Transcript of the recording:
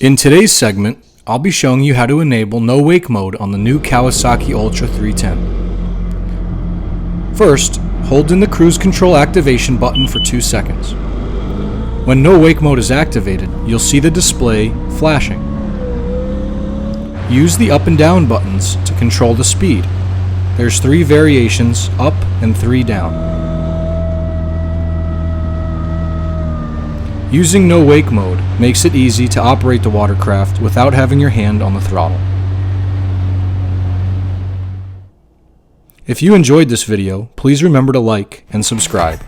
In today's segment, I'll be showing you how to enable no wake mode on the new Kawasaki Ultra 310. First, hold in the cruise control activation button for 2 seconds. When no wake mode is activated, you'll see the display flashing. Use the up and down buttons to control the speed. There's 3 variations, up and 3 down. Using no wake mode makes it easy to operate the watercraft without having your hand on the throttle. If you enjoyed this video, please remember to like and subscribe.